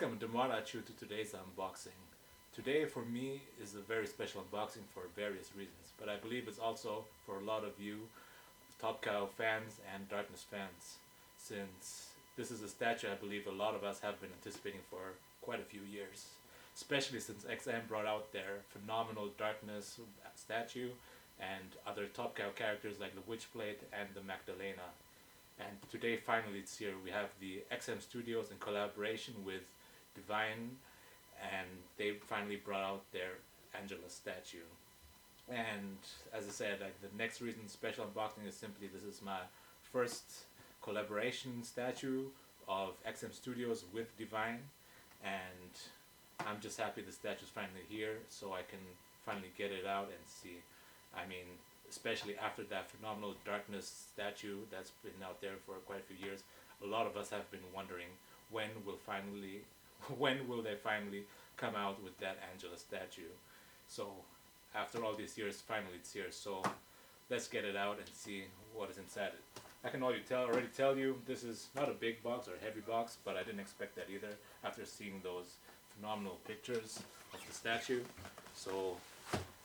Welcome Demarachu to today's unboxing. Today for me is a very special unboxing for various reasons, but I believe it's also for a lot of you Top Cow fans and Darkness fans, since this is a statue I believe a lot of us have been anticipating for quite a few years, especially since XM brought out their phenomenal Darkness statue and other Top Cow characters like the Witchblade and the Magdalena. And today finally it's here. We have the XM Studios in collaboration with Divine, and they finally brought out their Angelus statue. And as I said, like, the next reason special unboxing is simply this is my first collaboration statue of XM Studios with Divine, and I'm just happy the statue is finally here so I can finally get it out and see. I mean, especially after that phenomenal Darkness statue that's been out there for quite a few years, a lot of us have been wondering when will they finally come out with that Angelus statue. So after all these years, finally it's here. So let's get it out and see what is inside it. I can already tell you this is not a big box or a heavy box, but I didn't expect that either after seeing those phenomenal pictures of the statue. So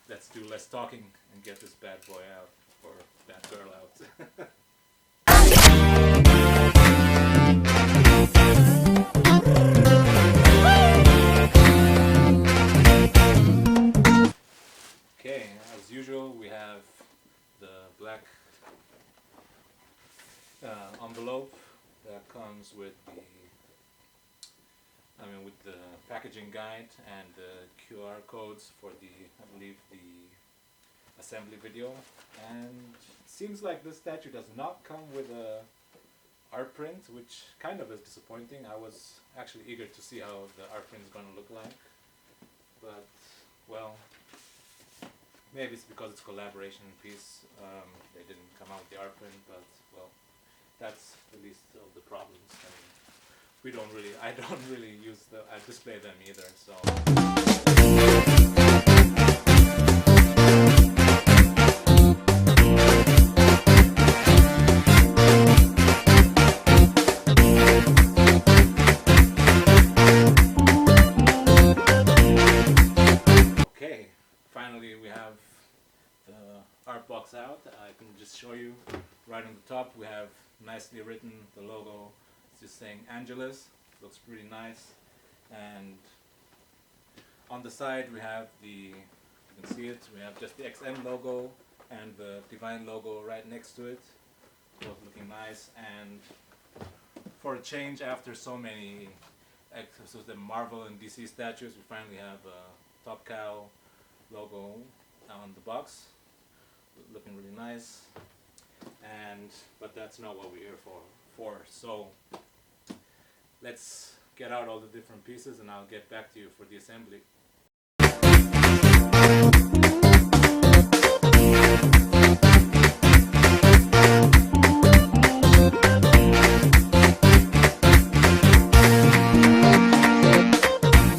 let's do less talking and get this bad boy out, or that girl out. Okay, as usual we have the black envelope that comes with the packaging guide and the QR codes for I believe the assembly video. And it seems like this statue does not come with a art print, which kind of is disappointing. I was actually eager to see how the art print is going to look like, but well, maybe it's because it's a collaboration piece. They didn't come out with the art print, but well, that's the least of the problems. I mean, I don't really I display them either, so. Okay, finally we have the art box out. I can just show you right on the top we have nicely written the logo. It's just saying Angelus. Looks pretty nice. And on the side we have you can see it, we have just the XM logo and the Divine logo right next to it. Both looking nice. And for a change, after so many the Marvel and DC statues, we finally have a Top Cow logo on the box. Looking really nice. But that's not what we're here for. So let's get out all the different pieces and I'll get back to you for the assembly.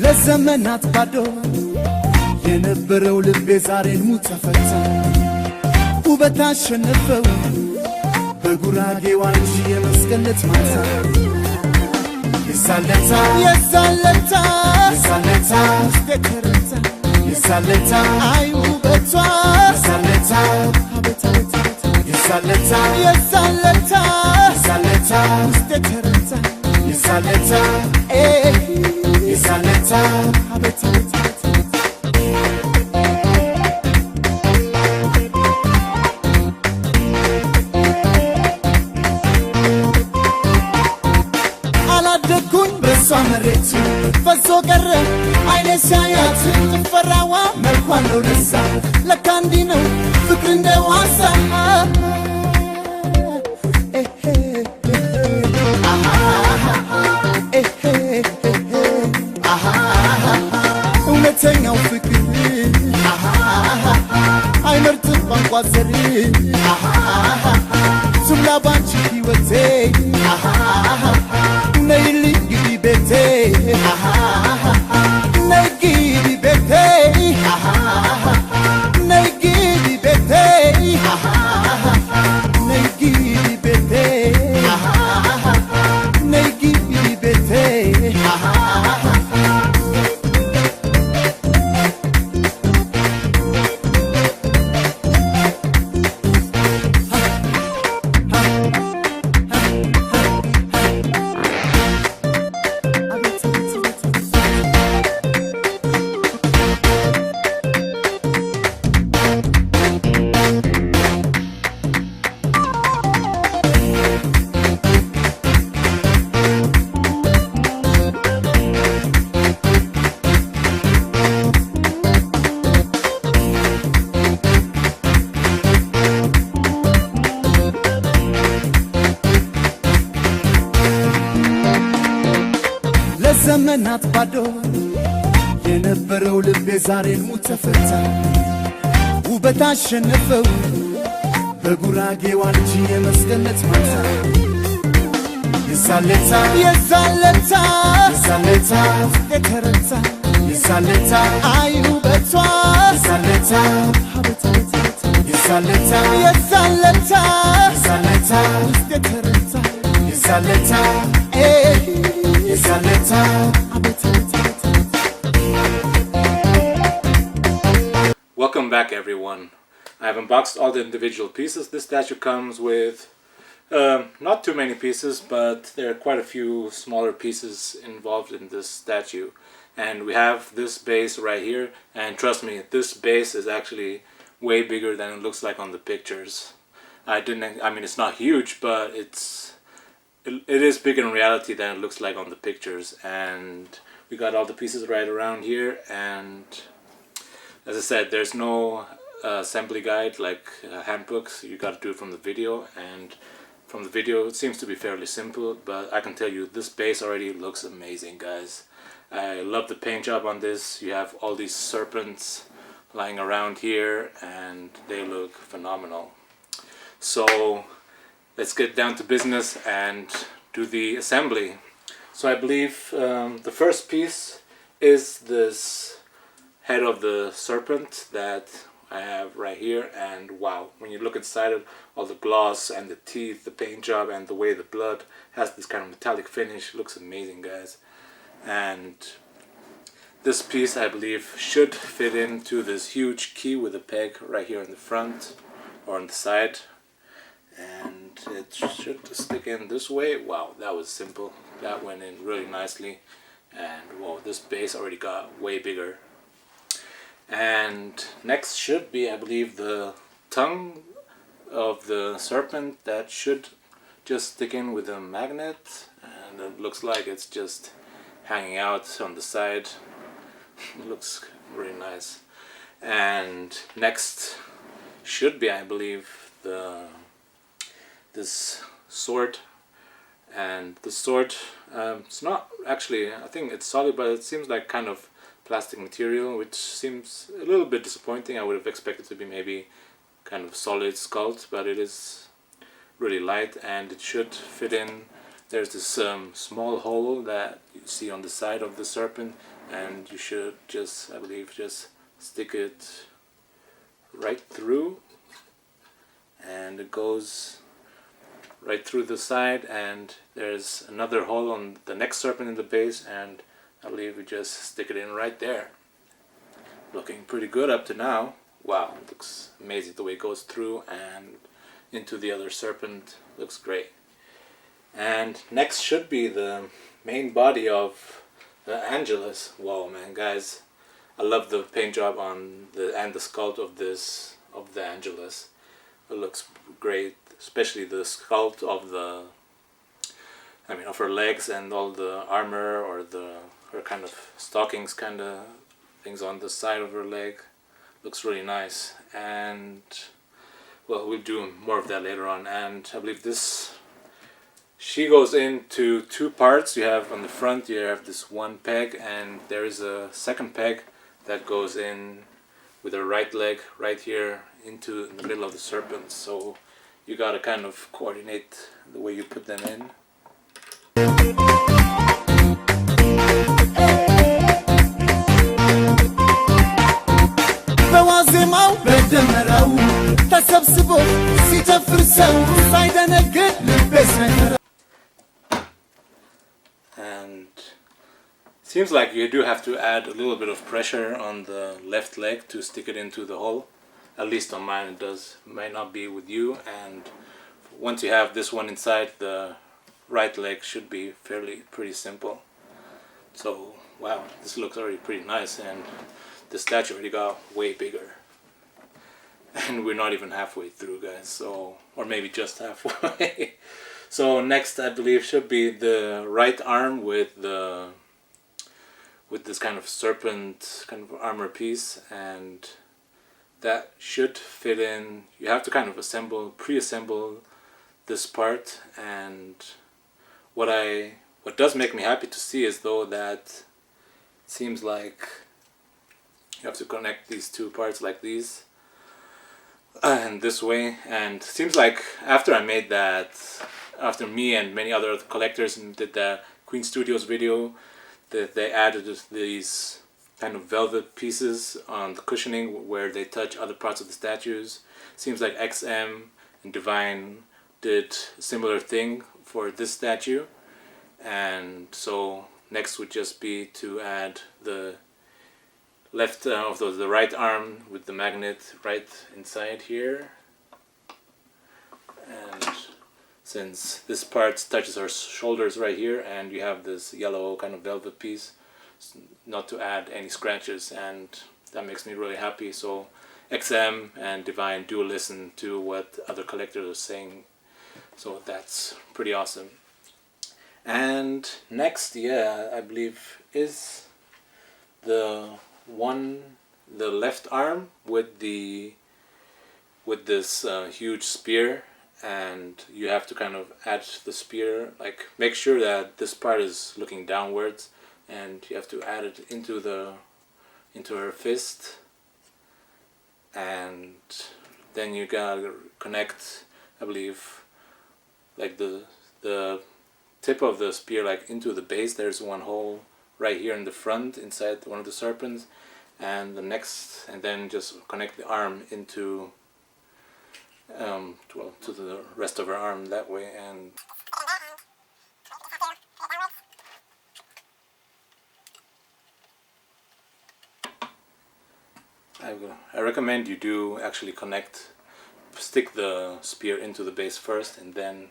ለዘመናት ባዶ የነበረው ልቤ ዛሬ ሙት ተፈታ ውበት አሸነፈው በጉራጌ ዋንጂ የመስቀለት ማታ የሳለታ የሳለታ አይ ውበቷ የሳለታ አላደኩኝ በሷ መሬት ፈሶ ቀረ አይኔ ሲያያት ትፈራዋ መልኳን ነው ደሳ ለካ እንዲህ ነው ፍቅር እንደ ዋሳ እውነተኛው ፍቅር አይመርጥም ቋንቋ ዘር ሱላ ባንቺ ሕይወቴ ነይልኝ ግቢ ቤቴ ነይ ግቢ ቤቴ ነይ ግቢ ቤቴ ነይ ግቢ ቤቴ ነይ ግቢ ቤቴ ለዘመናት ባዶ የነበረው ልቤ ዛሬ ልሙት ተፈታ ውበት አሸነፈው በጉራጌዋ ልጅ የመስገነት ማታ የሳለታ የሳለታ የሳለታ የተረታ የሳለታ አይኑ በቷ የሳለታ የሳለታ የሳለታ የሳለታ የተረታ የሳለታ የሳለታ Welcome back, everyone. I have unboxed all the individual pieces. This statue comes with not too many pieces, but there are quite a few smaller pieces involved in this statue. And we have this base right here, and trust me, this base is actually way bigger than it looks like on the pictures. I mean, it's not huge, but it is bigger in reality than it looks like on the pictures. And we got all the pieces right around here, and as I said, there's no assembly guide like handbooks. You got to do it from the video, and from the video it seems to be fairly simple, but I can tell you this base already looks amazing, guys. I love the paint job on this. You have all these serpents lying around here and they look phenomenal. So let's get down to business and do the assembly. So I believe the first piece is this head of the serpent that I have right here, and wow, when you look inside it, all the gloss and the teeth, the paint job, and the way the blood has this kind of metallic finish, looks amazing, guys. And this piece, I believe, should fit into this huge key with a peg right here in the front or on the side, and it should stick in this way. Wow, that was simple. That went in really nicely, and whoa, this base already got way bigger. And next should be, I believe, the tongue of the serpent that should just stick in with a magnet, and it looks like it's just hanging out on the side. It looks really nice. And next should be, I believe, this sword. And the sword, it's not actually, I think it's solid, but it seems like kind of plastic material, which seems a little bit disappointing. I would have expected to be maybe kind of solid sculpt, but it is really light and it should fit in. There's this small hole that you see on the side of the serpent, and you should just, I believe, just stick it right through, and it goes right through the side, and there's another hole on the next serpent in the base, and I believe we just stick it in right there. Looking pretty good up to now. Wow, it looks amazing the way it goes through and into the other serpent. Looks great. And next should be the main body of the Angelus. Whoa, man, guys, I love the paint job on the sculpt of the Angelus. It looks great, especially the sculpt of of her legs and all the armor, or her kind of stockings kind of things on the side of her leg. Looks really nice. And well, we'll do more of that later on. And I believe she goes into two parts. You have on the front, you have this one peg, and there is a second peg that goes in with her right leg right here into the middle of the serpent. So you gotta kind of coordinate the way you put them in. በዋዜማው በደመራው ተሰብስቦ ሲጨፍር ሰው ሳይደነግጥ ልቤ ሳይፈራ. And seems like you do have to add a little bit of pressure on the left leg to stick it into the hole. At least on mine it does. It might not be with you. And once you have this one inside, the right leg should be pretty simple. So wow, this looks already pretty nice, and the statue already got way bigger. And we're not even halfway through, guys. So, or maybe just halfway. So next, I believe, should be the right arm with this kind of serpent kind of armor piece, and that should fit in. You have to kind of pre-assemble this part, and what I What does make me happy to see is though that it seems like you have to connect these two parts like these and this way, and seems like after I made that, after me and many other collectors did the Queen Studios video, that they added these kind of velvet pieces on the cushioning where they touch other parts of the statues. Seems like XM and Divine did a similar thing for this statue, and so next would just be to add the left of the right arm with the magnet right inside here, and since this part touches her shoulders right here, and you have this yellow kind of velvet piece, not to add any scratches, and that makes me really happy. So XM and Divine do listen to what other collectors are saying, so that's pretty awesome. And next, I believe is the left arm with this huge spear, and you have to kind of add the spear, like make sure that this part is looking downwards, and you have to add it into her fist, and then you gotta connect, I believe, like the tip of the spear like into the base. There's one hole right here in the front inside one of the serpents, and then just connect the arm into to the rest of her arm that way. And I recommend you do actually stick the spear into the base first, and then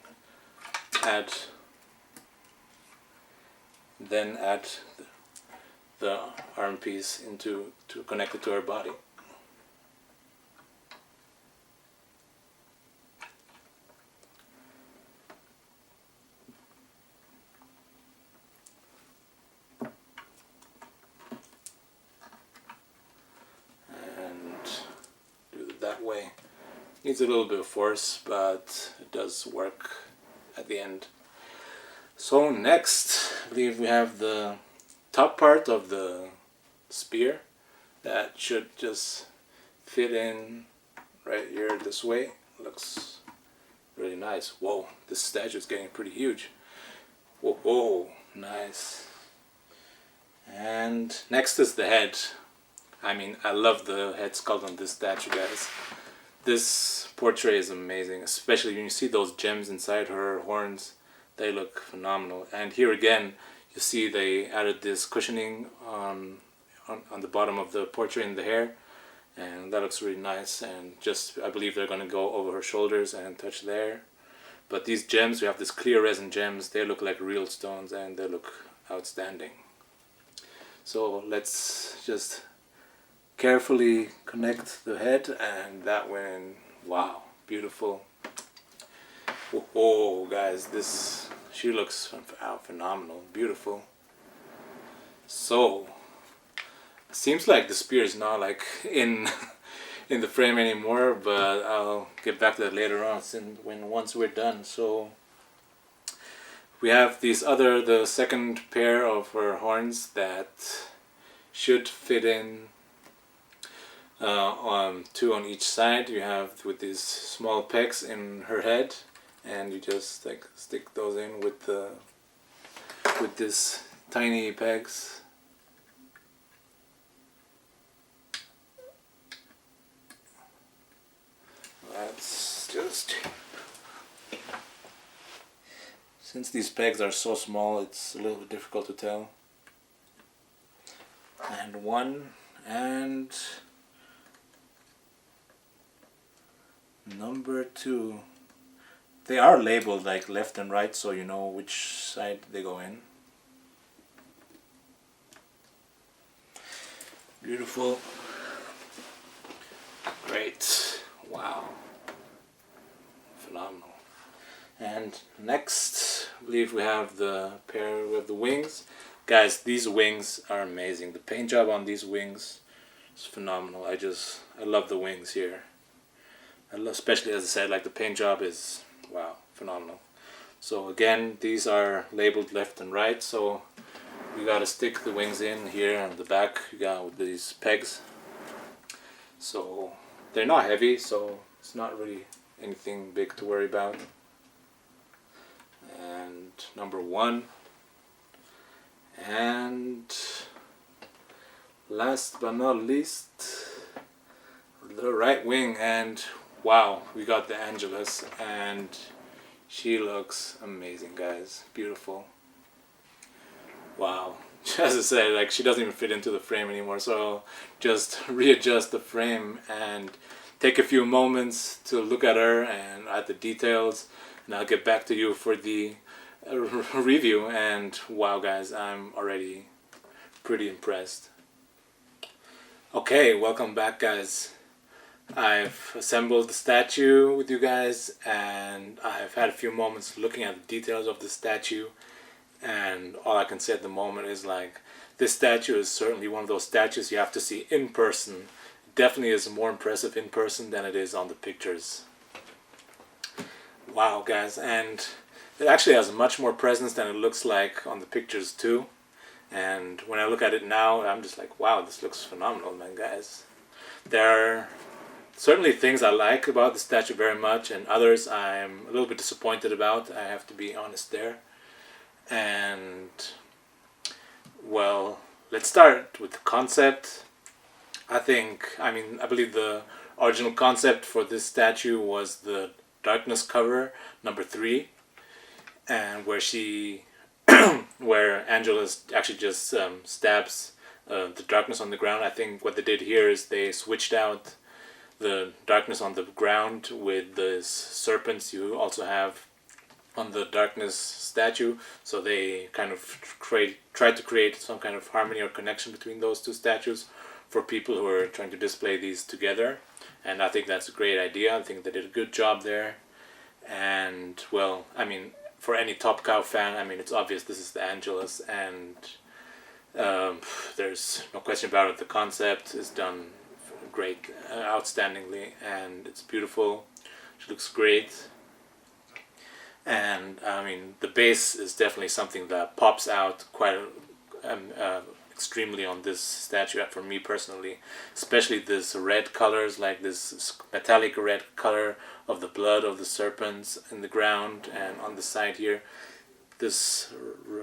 add the arm piece to connect it to her body. That way. Needs a little bit of force, but it does work at the end. So next, I believe we have the top part of the spear that should just fit in right here this way. Looks really nice. Whoa, this statue is getting pretty huge. Whoa, nice. And next is the head. I mean, I love the head sculpt on this statue, guys. This portrait is amazing, especially when you see those gems inside her horns. They look phenomenal. And here again, you see they added this cushioning on the bottom of the portrait in the hair, and that looks really nice. And just, I believe they're going to go over her shoulders and touch there. But these gems, we have this clear resin gems, they look like real stones, and they look outstanding. So let's just carefully connect the head, and that went, wow, beautiful. Oh guys, she looks phenomenal, beautiful. So seems like the spear is not like in the frame anymore, but I'll get back to that later on once we're done. So we have the second pair of her horns that should fit in, two on each side. You have with these small pegs in her head, and you just like stick those in with this tiny pegs. That's just, since these pegs are so small, it's a little bit difficult to tell. And one, and number two. They are labeled like left and right, so you know which side they go in. Beautiful. Great. Wow. Phenomenal. And next, I believe we have the wings. Guys, these wings are amazing. The paint job on these wings is phenomenal. I love the wings here. Especially, as I said, like the paint job is, wow, phenomenal. So again, these are labeled left and right, so you gotta stick the wings in here on the back. You got with these pegs. So they're not heavy, so it's not really anything big to worry about. And number one. And last but not least, the right wing. And wow, we got the Angelus, and she looks amazing, guys. Beautiful. Wow. As I said, like, she doesn't even fit into the frame anymore, so I'll just readjust the frame and take a few moments to look at her and at the details, and I'll get back to you for the review. And wow, guys, I'm already pretty impressed. Okay, welcome back, guys. I've assembled the statue with you guys, and I've had a few moments looking at the details of the statue, and all I can say at the moment is, like, this statue is certainly one of those statues you have to see in person. It definitely is more impressive in person than it is on the pictures. Wow, guys, and it actually has much more presence than it looks like on the pictures too. And when I look at it now, I'm just like, wow, this looks phenomenal, man, guys. There are certainly things I like about the statue very much, and others I'm a little bit disappointed about. I have to be honest there. And well, let's start with the concept. I believe the original concept for this statue was the darkness cover number 3, and where Angelus actually just stabs the darkness on the ground. I think what they did here is they switched out the darkness on the ground with the serpents you also have on the darkness statue, so they kind of tried to create some kind of harmony or connection between those two statues for people who are trying to display these together. And I think that's a great idea. I think they did a good job there. And well, I mean, for any Top Cow fan, I mean, it's obvious this is the Angelus, and there's no question about it. The concept is done great, outstandingly, and it's beautiful. She looks great. And I mean, the base is definitely something that pops out quite extremely on this statue for me personally, especially this red colors, like this metallic red color of the blood of the serpents in the ground, and on the side here, this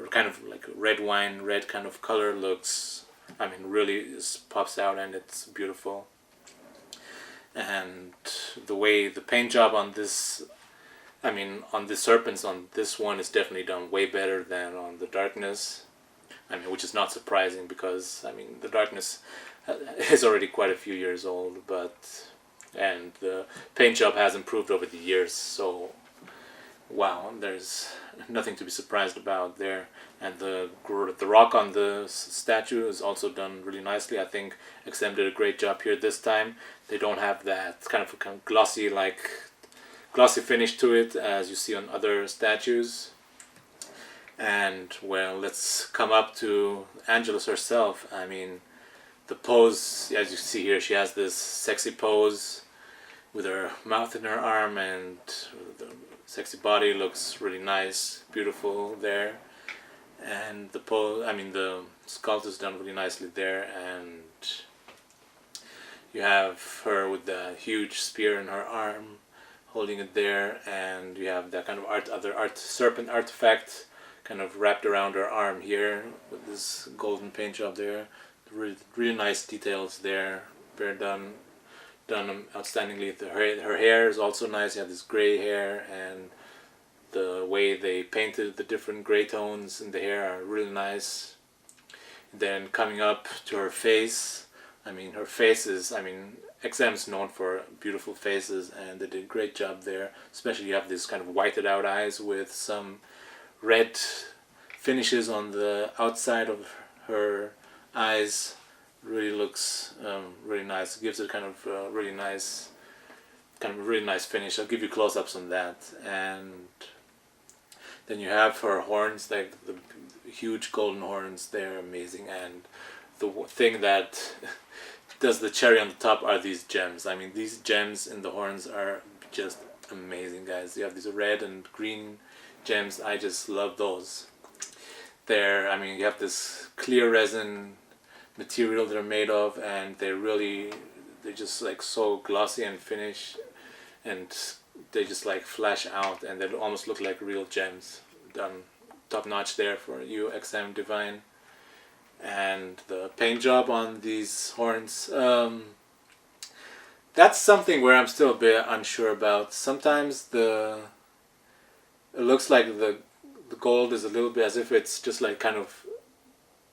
kind of like red wine red kind of color looks, I mean, really pops out, and it's beautiful. And the way the paint job on this, I mean, on the serpents on this one is definitely done way better than on the darkness. I mean, which is not surprising because, I mean, the darkness is already quite a few years old, and the paint job has improved over the years, so wow, there's nothing to be surprised about there. And the rock on the statue is also done really nicely. I think XM did a great job here this time. They don't have that kind of glossy finish to it as you see on other statues. And well, let's come up to Angelus herself. I mean, the pose, as you see here, she has this sexy pose with her mouth in her arm, and the sexy body looks really nice, beautiful there. And the pose, I mean, the sculpt is done really nicely there, and you have her with the huge spear in her arm, holding it there, and you have that kind of serpent artifact kind of wrapped around her arm here with this golden paint job there. Really nice details there, very done outstandingly. Her hair is also nice. You have this gray hair, and the way they painted the different gray tones in the hair are really nice. Then coming up to her face, I mean, her face is, I mean, XM is known for beautiful faces, and they did a great job there. Especially you have this kind of whited out eyes with some red finishes on the outside of her eyes. Really looks really nice. It gives it kind of really nice finish. I'll give you close-ups on that. And then you have her horns, like the huge golden horns. They're amazing. And the thing that does the cherry on the top are these gems. I mean, these gems in the horns are just amazing, guys. You have these red and green gems. I just love those. I mean, you have this clear resin material they're made of, and they're just like so glossy and finished, and they just like flash out, and they almost look like real gems. Done top notch there for you, XM Divine. And the paint job on these horns, that's something where I'm still a bit unsure about. Sometimes it looks like the gold is a little bit as if it's just like kind of,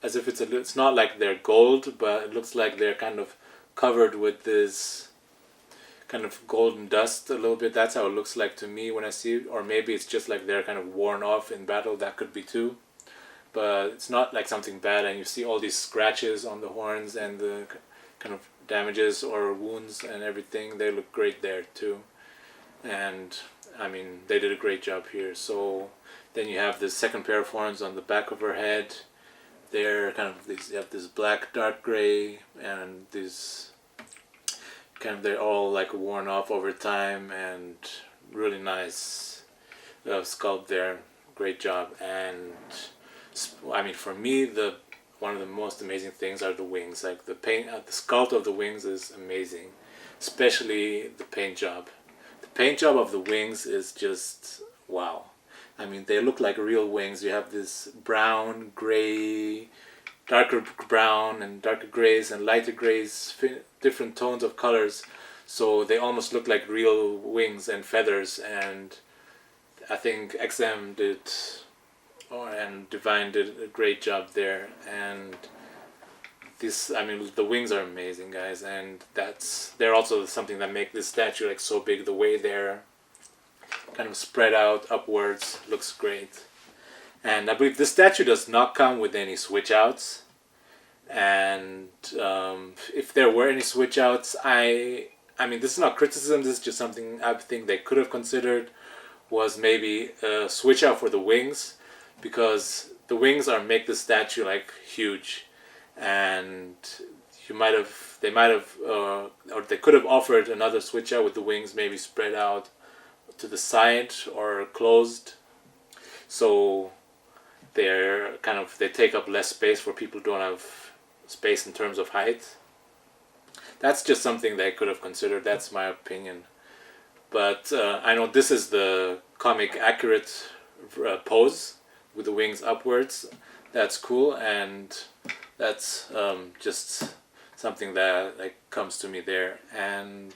as if it's not like they're gold, but it looks like they're kind of covered with this kind of golden dust a little bit. That's how it looks like to me when I see it. Or maybe it's just like they're kind of worn off in battle. That could be too. But it's not like something bad, and you see all these scratches on the horns and the kind of damages or wounds and everything. They look great there too. And I mean, they did a great job here. So then you have this second pair of horns on the back of her head. They're kind of you have this black, dark gray, and these kind of, they're all like worn off over time, and really nice sculpt there. Great job. And I mean, for me, one of the most amazing things are the wings. Like the paint, the sculpt of the wings is amazing, especially the paint job. The paint job of the wings is just wow. I mean, they look like real wings. You have this brown, gray, darker brown, and darker grays, and lighter grays, different tones of colors. So they almost look like real wings and feathers. And I think XM did, and Divine did a great job there. And I mean, the wings are amazing, guys. And they're also something that make this statue like so big. The way they're kind of spread out upwards looks great. And I believe this statue does not come with any switch outs. And if there were any switch outs, I mean, this is not criticism, this is just something I think they could have considered, was maybe a switch out for the wings, because the wings make the statue like huge, and they could have offered another switch out with the wings maybe spread out to the side or closed, so they take up less space for people who don't have space in terms of height. That's just something they could have considered. That's my opinion. But I know this is the comic accurate pose with the wings upwards. That's cool, and that's just something that like comes to me there. And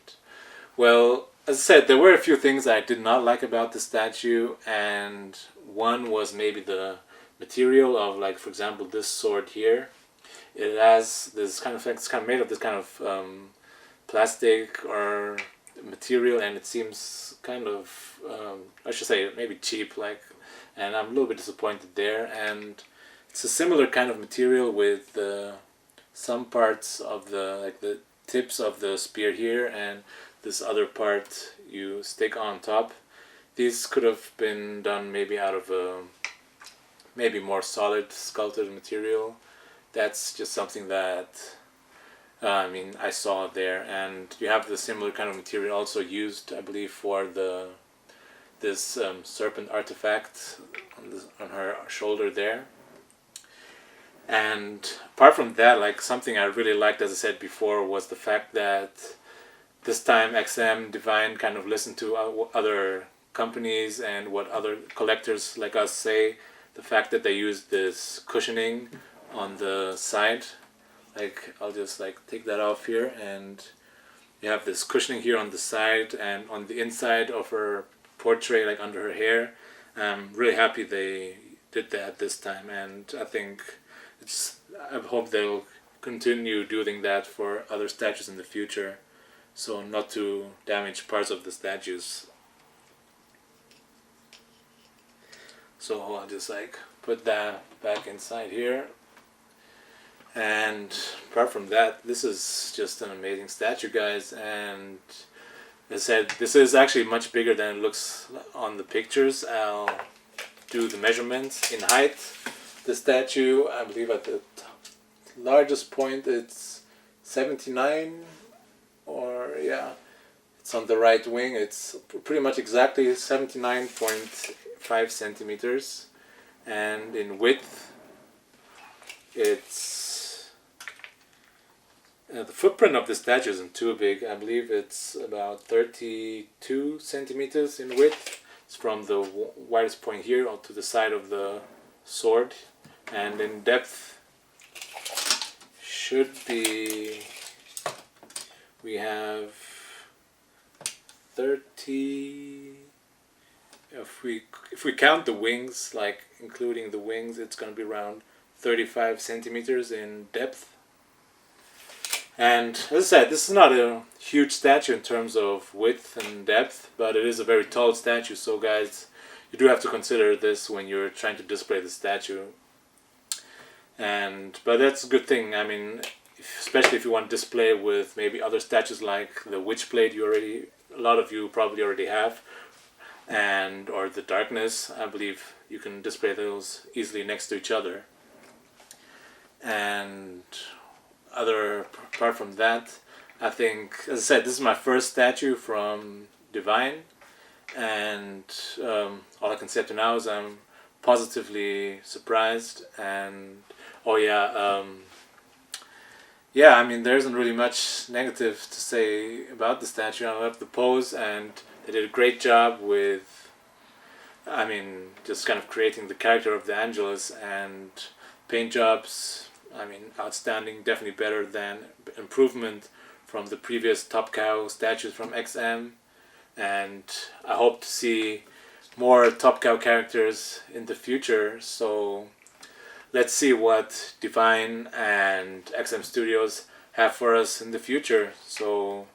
well, as I said, there were a few things I did not like about the statue, and one was maybe the material of, like, for example, this sword here. It has this kind of, it's kind of made of this kind of plastic or material, and it seems kind of, I should say, maybe cheap, like, and I'm a little bit disappointed there. And it's a similar kind of material with some parts of the tips of the spear here, and this other part you stick on top. These could have been done maybe out of maybe more solid sculpted material. That's just something that I mean, I saw there. And you have the similar kind of material also used, I believe, for this serpent artifact on her shoulder there. And apart from that, like, something I really liked, as I said before, was the fact that this time XM Divine kind of listened to other companies and what other collectors like us say. The fact that they used this cushioning on the side, like, I'll just like take that off here, and you have this cushioning here on the side and on the inside of her portrait, like under her hair. I'm really happy they did that this time, and I think I hope they'll continue doing that for other statues in the future, so not to damage parts of the statues. So I'll just like put that back inside here. And apart from that, this is just an amazing statue, guys. And as I said, this is actually much bigger than it looks on the pictures. I'll do the measurements in height. The statue, I believe at the largest point it's 79, or yeah, it's on the right wing. It's pretty much exactly 79.5 5 centimeters, and in width it's the footprint of the statue isn't too big. I believe it's about 32 centimeters in width. It's from the widest point here to the side of the sword, and in depth should be, we have 30, if we count the wings, like including the wings, it's going to be around 35 centimeters in depth. And as I said, this is not a huge statue in terms of width and depth, but it is a very tall statue, so guys, you do have to consider this when you're trying to display the statue. But that's a good thing. I mean, especially if you want to display with maybe other statues like the Witchblade, a lot of you probably already have, or the Darkness. I believe you can display those easily next to each other. And apart from that, I think, as I said, this is my first statue from Divine, and all I can say up to now is I'm positively surprised. And I mean, there isn't really much negative to say about the statue. I love the pose, and they did a great job with, I mean, just kind of creating the character of the Angelus, and paint jobs, I mean, outstanding, definitely better than improvement from the previous Top Cow statues from XM, and I hope to see more Top Cow characters in the future. So let's see what Divine and XM Studios have for us in the future. So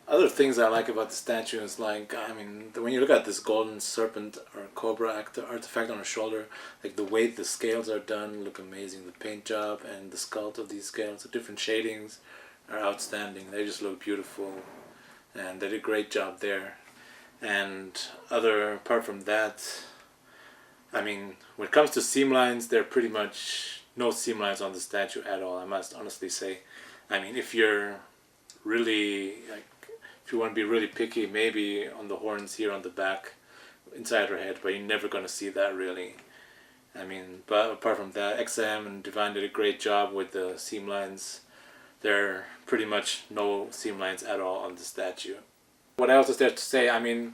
other things I like about the statue is, like, I mean, when you look at this golden serpent or cobra artifact on her shoulder, like the way the scales are done look amazing. The paint job and the sculpt of these scales, the different shadings are outstanding. They just look beautiful, and they did a great job there. And apart from that, I mean, when it comes to seam lines, there are pretty much no seam lines on the statue at all, I must honestly say. I mean, if you're really, like, if you want to be really picky, maybe on the horns here on the back, inside her head, but you're never going to see that really. I mean, but apart from that, XM and Divine did a great job with the seam lines. There are pretty much no seam lines at all on the statue. What else is there to say? I mean,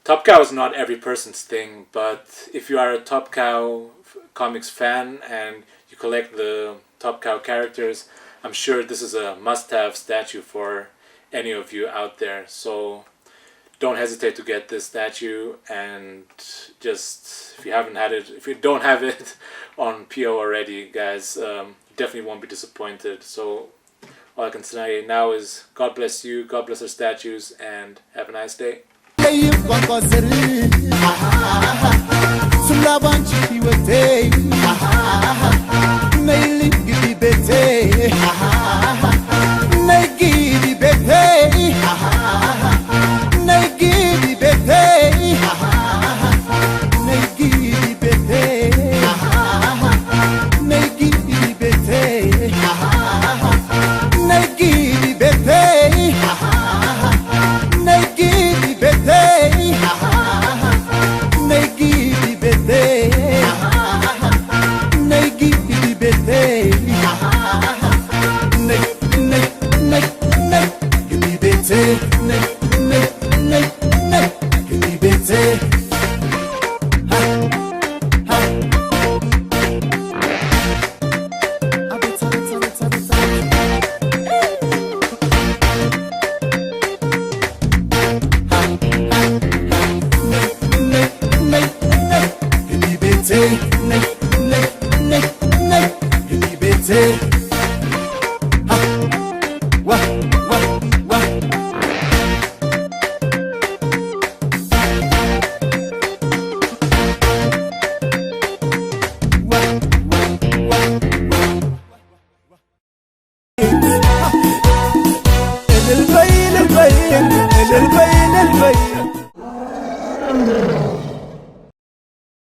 Top Cow is not every person's thing, but if you are a Top Cow comics fan and you collect the Top Cow characters, I'm sure this is a must-have statue for any of you out there. So don't hesitate to get this statue, and just, if you don't have it on PO already, guys, definitely won't be disappointed. So all I can say now is God bless you, God bless our statues, and have a nice day. Say